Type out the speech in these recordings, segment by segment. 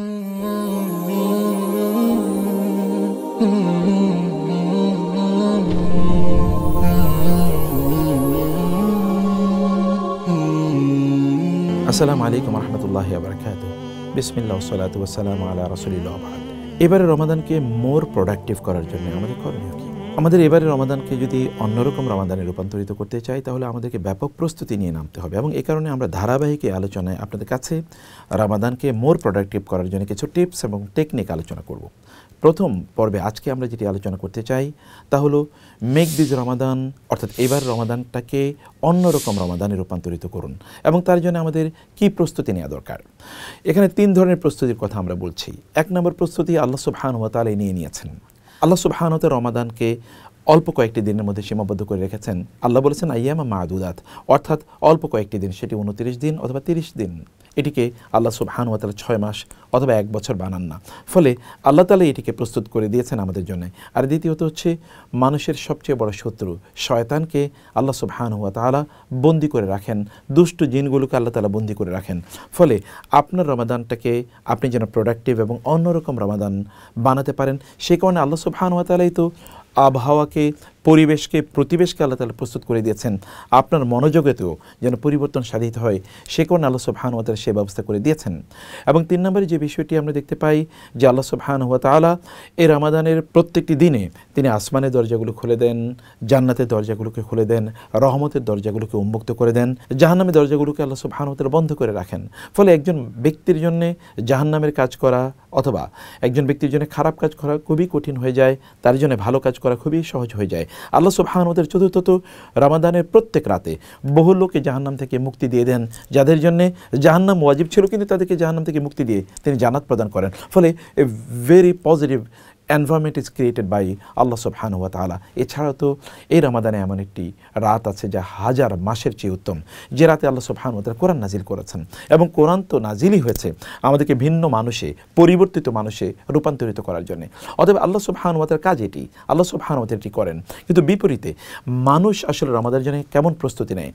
আসসালামু আলাইকুম রহমতুল্লাহি ওয়া বারাকাতুহু। বিসমিল্লাহ ওয়াসসালাতু ওয়াসসালামু আলা রাসূলিল্লাহ ওয়া বা'দ। এবারে রমাদানকে মোর প্রোডাক্টিভ করার জন্য আমাদের করণীয় কি? আমাদের এবারে রমাদানকে যদি অন্যরকম রমাদানে রূপান্তরিত করতে চাই, তাহলে আমাদেরকে ব্যাপক প্রস্তুতি নিয়ে নামতে হবে, এবং এই কারণে আমরা ধারাবাহিক আলোচনায় আপনাদের কাছে রমাদানকে মোর প্রোডাক্টিভ করার জন্য কিছু টিপস এবং টেকনিক আলোচনা করব। প্রথম পর্বে আজকে আমরা যেটি আলোচনা করতে চাই তা হলো মেক দিস রমাদান, অর্থাৎ এবার রমাদানটাকে অন্যরকম রমাদানে রূপান্তরিত করুন, এবং তার জন্য আমাদের কি প্রস্তুতি নেওয়া দরকার। এখানে 3 ধরনের প্রস্তুতির কথা আমরা বলছি। 1 নম্বর প্রস্তুতি আল্লাহ সুবহানাহু ওয়া তাআলা নিয়ে নিয়েছেন। আল্লাহ সুবহানাহু ওয়া তাআলা রমাদানকে অল্প কয়েকটি দিনের মধ্যে সীমাবদ্ধ করে রেখেছেন। আল্লাহ বলেছেন আইয়ামা মা'দুদাত, অর্থাৎ অল্প কয়েকটি দিন, সেটি 29 দিন অথবা 30 দিন। এটিকে আল্লাহ সুবহানাহু ওয়া তাআলা 6 মাস অথবা 1 বছর বানান না, ফলে আল্লাহ তাআলা এটিকে প্রস্তুত করে দিয়েছেন আমাদের জন্য। আর দ্বিতীয়ত হচ্ছে মানুষের সবচেয়ে বড় শত্রু শয়তানকে আল্লাহ সুবহানাহু ওয়া তাআলা বন্দী করে রাখেন, দুষ্ট জিনগুলোকে আল্লাহ তাআলা বন্দী করে রাখেন। ফলে আপনার রমাদানটাকে আপনি যেন প্রোডাক্টিভ এবং অন্যরকম রমাদান বানাতে পারেন, সেই কারণে আল্লাহ সুবহানাহু ওয়া তাআলাই তো আবহাওয়াকে, পরিবেশকে, প্রতিবেশকে আল্লাহ তাআলা প্রস্তুত করে দিয়েছেন আপনার মনোযোগেতেও যেন পরিবর্তন সাধিত হয়, সে কারণে আল্লাহ সুবহানাহু ওয়া তাআলা সে ব্যবস্থা করে দিয়েছেন। এবং 3 নম্বরে যে বিষয়টি আমরা দেখতে পাই যে আল্লাহ সুবহানাহু ওয়া তাআলা এই রমাদানের প্রত্যেকটি দিনে তিনি আসমানের দরজাগুলো খুলে দেন, জান্নাতের দরজাগুলোকে খুলে দেন, রহমতের দরজাগুলোকে উন্মুক্ত করে দেন, জাহান্নামের দরজাগুলোকে আল্লাহ সুবহানাহু ওয়া তাআলা বন্ধ করে রাখেন। ফলে একজন ব্যক্তির জন্য জাহান্নামের কাজ করা অথবা একজন ব্যক্তির জন্য খারাপ কাজ করা খুবই কঠিন হয়ে যায়, তার জন্য ভালো কাজ করা খুবই সহজ হয়ে যায়। আল্লাহ সুবহানাহু ওয়া তাআলা চতুর্থত রমাদানের প্রত্যেক রাতে বহু লোককে জাহান্নাম থেকে মুক্তি দিয়ে দেন, যাদের জন্য জাহান্নাম ওয়াজিব ছিল কিন্তু তাদেরকে জাহান্নাম থেকে মুক্তি দিয়ে তিনি জান্নাত প্রদান করেন। ফলে a very positive environment is created by আল্লাহ সুবহানাহু ওয়া তাআলা। এছাড়াও তো এই রমাদানে এমন একটি রাত আছে যা হাজার মাসের চেয়ে উত্তম, যে রাতে আল্লাহ সুবহানাহু ওয়া তাআলা কোরআন নাজিল করেছেন, এবং কোরআন তো নাজিলই হয়েছে আমাদেরকে ভিন্ন মানুষে, পরিবর্তিত মানুষে রূপান্তরিত করার জন্য। অতএব আল্লাহ সুবহানাহু ওয়া তাআলার কাজ এটি, আল্লাহ সুবহানাহু ওয়া তাআলা এটি করেন। কিন্তু বিপরীতে মানুষ আসলে রমাদানের জন্য কেমন প্রস্তুতি নেয়?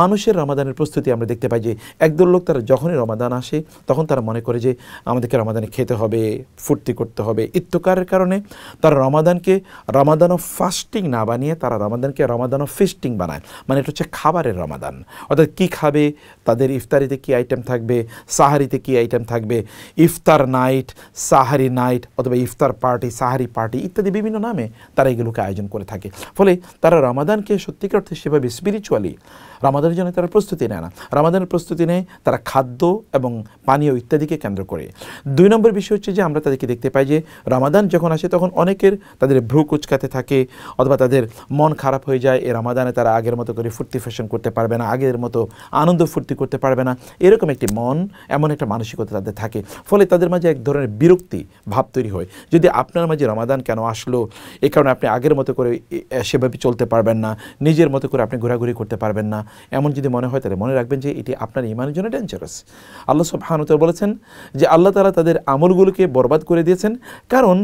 মানুষের রমাদানের প্রস্তুতি আমরা দেখতে পাই যে একদল লোক তারা যখনই রমাদান আসে তখন তারা মনে করে যে আমাদেরকে রমাদানে খেতে হবে, ফুর্তি করতে হবে ইত্যাকারের কারণে তারা রমাদানকে রমাদান অফ ফাস্টিং না বানিয়ে তারা রমাদানকে রমাদান অফ ফিস্টিং বানায়। মানে এটা হচ্ছে খাবারের রমাদান, অর্থাৎ কী খাবে, তাদের ইফতারিতে কী আইটেম থাকবে, সাহারিতে কী আইটেম থাকবে, ইফতার নাইট, সাহারি নাইট অথবা ইফতার পার্টি, সাহারি পার্টি ইত্যাদি বিভিন্ন নামে তারা এগুলোকে আয়োজন করে থাকে। ফলে তারা রমাদানকে সত্যিকার অর্থে সেভাবে স্পিরিচুয়ালি রমাদানের জন্য তারা প্রস্তুতি নেয় না। রমাদানের প্রস্তুতি নেয় তারা খাদ্য এবং পানীয় ইত্যাদিকে কেন্দ্র করে। 2 নম্বর বিষয় হচ্ছে যে আমরা তাদেরকে দেখতে পাই যে রমাদান যখন আসে তখন অনেকের তাদের ভ্রু কুচকাতে থাকে অথবা তাদের মন খারাপ হয়ে যায়। এই রমাদানে তারা আগের মতো করে ফুর্তি ফ্যাশন করতে পারবে না, আগের মতো আনন্দ ফুর্তি করতে পারবে না, এরকম একটি মন, এমন একটা মানসিকতা তাদের থাকে। ফলে তাদের মাঝে এক ধরনের বিরক্তি ভাব তৈরি হয়। যদি আপনার মাঝে রমাদান কেন আসলো, এই কারণে আপনি আগের মতো করে সেভাবে চলতে পারবেন না, নিজের মতো করে আপনি ঘোরাঘুরি করতে পারবেন না, এমন যদি মনে হয় তাহলে মনে রাখবেন যে এটি আপনার ঈমানের জন্য ডেঞ্জারাস। আল্লাহ সুবহানাহু ওয়া তাআলা বলেছেন যে আল্লাহ তাআলা তাদের আমলগুলোকে বরবাদ করে দিয়েছেন, কারণ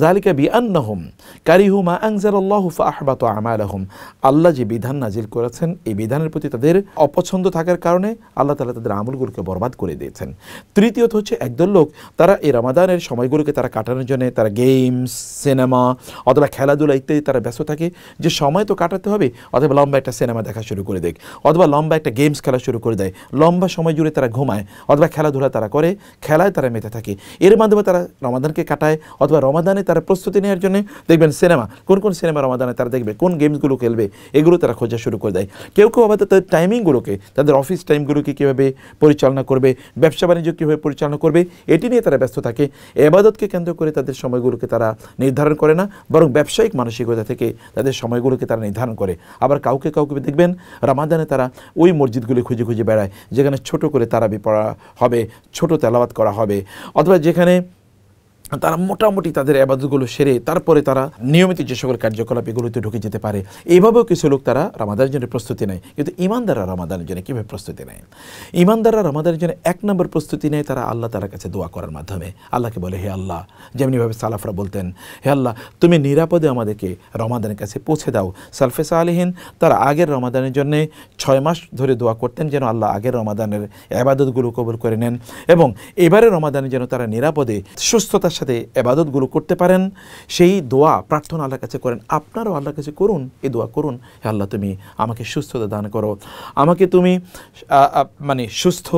যালিকা বিআন্নাহুম কারিহু মা আনজালাল্লাহু ফাআহবাতা আমালাহুম। আল্লাহ যে বিধান নাজিল করেছেন এই বিধানের প্রতি তাদের অপছন্দ থাকার কারণে আল্লাহ তাআলা তাদের আমলগুলোকে বরবাদ করে দিয়েছেন। তৃতীয়ত হচ্ছে একদল লোক তারা এই রমাদানের সময়গুলোকে তারা কাটানোর জন্য তারা গেমস, সিনেমা অথবা খেলাধুলা ইত্যাদি তারা ব্যস্ত থাকে, যে সময় তো কাটাতে হবে, অথবা লম্বা একটা সিনেমা দেখা শুরু করে দেয় অথবা লম্বা একটা গেমস খেলা শুরু করে দেয়, লম্বা সময় জুড়ে তারা ঘুমায় অথবা খেলাধুলা তারা করে, খেলায় তারা মেতে থাকে। এর মাধ্যমে তারা রমাদানকে কাটায়, অথবা রমাদানে তারা প্রস্তুতি নেওয়ার জন্য দেখবেন সিনেমা, কোন কোন সিনেমা রমাদানে তারা দেখবে, কোন গেমসগুলো খেলবে, এগুলো তারা খোঁজা শুরু করে দেয়। কেউ কেউ আবার তাদের টাইমিংগুলোকে, তাদের অফিস টাইমগুলোকে কীভাবে পরিচালনা করবে, ব্যবসা বাণিজ্য কীভাবে পরিচালনা করবে, এটি নিয়ে তারা ব্যস্ত থাকে। ইবাদতকে কেন্দ্র করে তাদের সময়গুলোকে তারা নির্ধারণ করে না, বরং ব্যবসায়িক মানসিকতা থেকে তাদের সময়গুলোকে তারা নির্ধারণ করে। আবার কাউকে কাউকে দেখবেন রমাদানে তারা ওই মসজিদগুলি খুঁজে খুঁজে বেড়ায় যেখানে ছোট করে তারাবি পড়া হবে, ছোট তেলাওয়াত করা হবে, অথবা যেখানে তারা মোটামুটি তাদের ইবাদতগুলো সেরে তারপরে তারা নিয়মিত যে সকল কার্যকলাপ এগুলোতে ঢুকে যেতে পারে। এইভাবেও কিছু লোক তারা রমাদানের জন্য প্রস্তুতি নেয়। কিন্তু ইমানদাররা রমাদানের জন্য কীভাবে প্রস্তুতি নেয়? ইমানদাররা রমাদানের জন্য 1 নম্বর প্রস্তুতি নেয় তারা আল্লাহ তাআলার কাছে দোয়া করার মাধ্যমে। আল্লাহকে বলে, হে আল্লাহ, যেমনিভাবে সালাফরা বলতেন, হে আল্লাহ তুমি নিরাপদে আমাদেরকে রমাদানের কাছে পৌঁছে দাও। সালফে সালেহিন তারা আগের রমাদানের জন্য 6 মাস ধরে দোয়া করতেন যেন আল্লাহ আগের রমাদানের ইবাদতগুলো কবুল করে নেন এবং এবারে রমাদানে যেন তারা নিরাপদে সুস্থতার সাথে ইবাদতগুলো করতে পারেন। সেই দোয়া প্রার্থনা আল্লাহর কাছে করেন। আপনারাও আল্লাহর কাছে করুন, এই দোয়া করুন, হে আল্লাহ তুমি আমাকে সুস্থতা দান করো, আমাকে তুমি মানে সুস্থ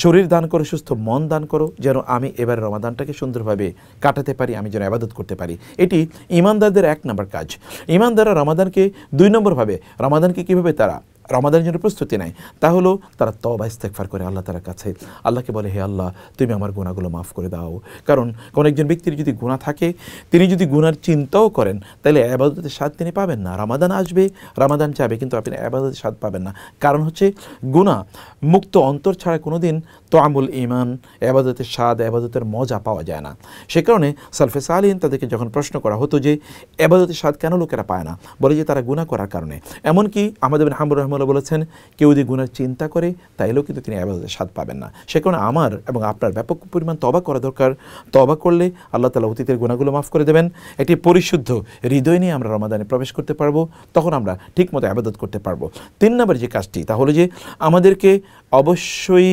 শরীর দান করো, সুস্থ মন দান করো, যেন আমি এবারে রমাদানটাকে সুন্দরভাবে কাটাতে পারি, আমি যেন ইবাদত করতে পারি। এটি ঈমানদারদের 1 নম্বর কাজ। ঈমানদাররা রমাদানকে 2 নম্বরভাবে রমাদানকে কীভাবে তারা রমাদানের জন্য প্রস্তুতি নেয় তা হলো তারা তওবা ইস্তেগফার করে আল্লাহ তাআলার কাছে। আল্লাহকে বলে, হে আল্লাহ তুমি আমার গুনাহগুলো মাফ করে দাও। কারণ কোন একজন ব্যক্তির যদি গুনাহ থাকে, তিনি যদি গুনার চিন্তাও করেন, তাহলে ইবাদতের স্বাদ তিনি পাবেন না। রমাদান আসবে, রমাদান যাবে, কিন্তু আপনি ইবাদতের স্বাদ পাবেন না। কারণ হচ্ছে গুনাহ মুক্ত অন্তর ছাড়া কোনোদিন তোয়ামুল ঈমান, ইবাদতের স্বাদ, ইবাদতের মজা পাওয়া যায় না। সে কারণে সালফে সালেহিন তাদেরকে যখন প্রশ্ন করা হতো যে ইবাদতের স্বাদ কেন লোকেরা পায় না, বলে যে তারা গুনাহ করার কারণে। এমনকি আহমদ বিন হাম্বল রাহিমাহুল্লাহ বলেছেন, কেউ যদি গুনার চিন্তা করে তাইলেও কিন্তু তিনি ইবাদতের স্বাদ পাবেন না। সে কারণে আমার এবং আপনার ব্যাপক পরিমাণ তওবা করা দরকার। তওবা করলে আল্লাহ তাআলা অতীতের গুনাহগুলো মাফ করে দেবেন। একটি পরিশুদ্ধ হৃদয় নিয়ে আমরা রমাদানে প্রবেশ করতে পারবো, তখন আমরা ঠিকমতো ইবাদত করতে পারবো। 3 নম্বর যে কাজটি তা হলো যে আমাদেরকে অবশ্যই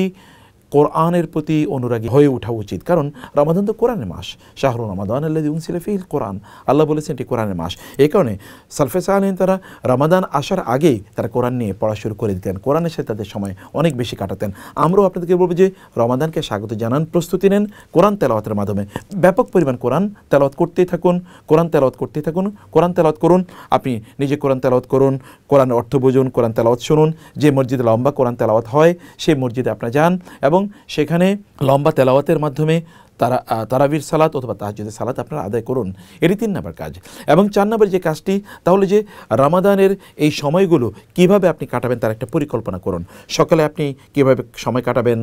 কোরআনের প্রতি অনুরাগী হয়ে ওঠা উচিত। কারণ রমাদান তো কোরআনের মাস, শাহরু রমাদান আল্লাযী উনজিলা ফীহিল কোরআন, আল্লাহ বলেছেন এটি কোরআনের মাস। এই কারণে সালফে সালেহিন তারা রমাদান আসার আগেই তারা কোরআন নিয়ে পড়া শুরু করে দিতেন, কোরআনের সাথে তাদের সময় অনেক বেশি কাটাতেন। আমরাও আপনাদেরকে বলবো যে রমাদানকে স্বাগত জানান, প্রস্তুতি নেন কোরআন তেলাওয়াতের মাধ্যমে। ব্যাপক পরিমাণ কোরআন তেলাওয়াত করতেই থাকুন, কোরআন তেলাওয়াত করতেই থাকুন, কোরআন তেলাওয়াত করুন। আপনি নিজে কোরআন তেলাওয়াত করুন, কোরআনের অর্থ বুঝুন, কোরআন তেলাওয়াত শুনুন। যে মসজিদে লম্বা কোরআন তেলাওয়াত হয় সেই মসজিদে আপনারা যান এবং সেখানে লম্বা তেলাওয়াতের মাধ্যমে তারাবির সালাত অথবা তাহাজ্জুদের সালাত আপনারা আদায় করুন। এটি 3 নম্বর কাজ। এবং 4 নম্বর যে কাজটি তাহলে যে রমাদানের এই সময়গুলো কিভাবে আপনি কাটাবেন তার একটা পরিকল্পনা করুন। সকালে আপনি কিভাবে সময় কাটাবেন,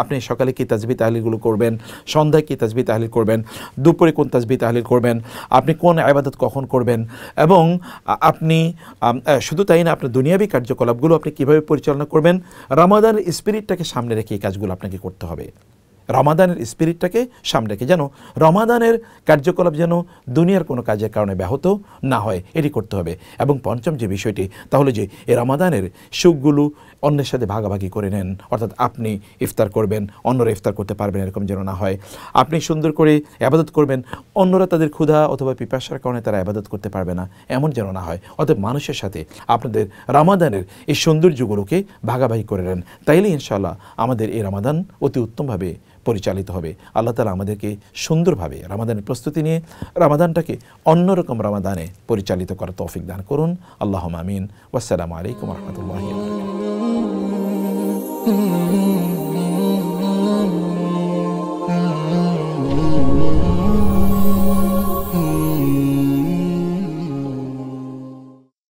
আপনি সকালে কি তাসবিহ তাহলিলগুলো করবেন, সন্ধ্যায় কি তাসবিহ তাহলিল করবেন, দুপুরে কোন তাসবিহ তাহলিল করবেন, আপনি কোন ইবাদত কখন করবেন, এবং আপনি শুধু তাই না আপনার দুনিয়াবী কার্যকলাপগুলো আপনি কিভাবে পরিচালনা করবেন। রমাদানের স্পিরিটটাকে সামনে রেখে এই কাজগুলো আপনাকে করতে হবে। রমাদানের স্পিরিটটাকে সামনে রেখে যেন রমাদানের কার্যকলাপ যেন দুনিয়ার কোনো কাজের কারণে ব্যাহত না হয়, এটি করতে হবে। এবং 5ম যে বিষয়টি তাহলে যে এই রমাদানের সুখগুলো অন্যের সাথে ভাগাভাগি করে নেন। অর্থাৎ আপনি ইফতার করবেন, অন্যরা ইফতার করতে পারবেন, এরকম যেন না হয়। আপনি সুন্দর করে ইবাদত করবেন, অন্যরা তাদের ক্ষুধা অথবা পিপাসার কারণে তারা ইবাদত করতে পারবে না, এমন যেন না হয়। অতএব মানুষের সাথে আপনাদের রমাদানের এই সৌন্দর্যগুলোকে ভাগাভাগি করে নেন, তাইলে ইনশাআল্লাহ আমাদের এই রমাদান অতি উত্তমভাবে পরিচালিত হবে। আল্লাহ তাআলা আমাদেরকে সুন্দরভাবে রমাদানের প্রস্তুতি নিয়ে রমাদানটাকে অন্যরকম রমাদানে পরিচালিত করার তৌফিক দান করুন। আল্লাহুম্মা আমিন। ওয়াসসালামু আলাইকুম ওয়া রাহমাতুল্লাহি ওয়া বারাকাতুহু।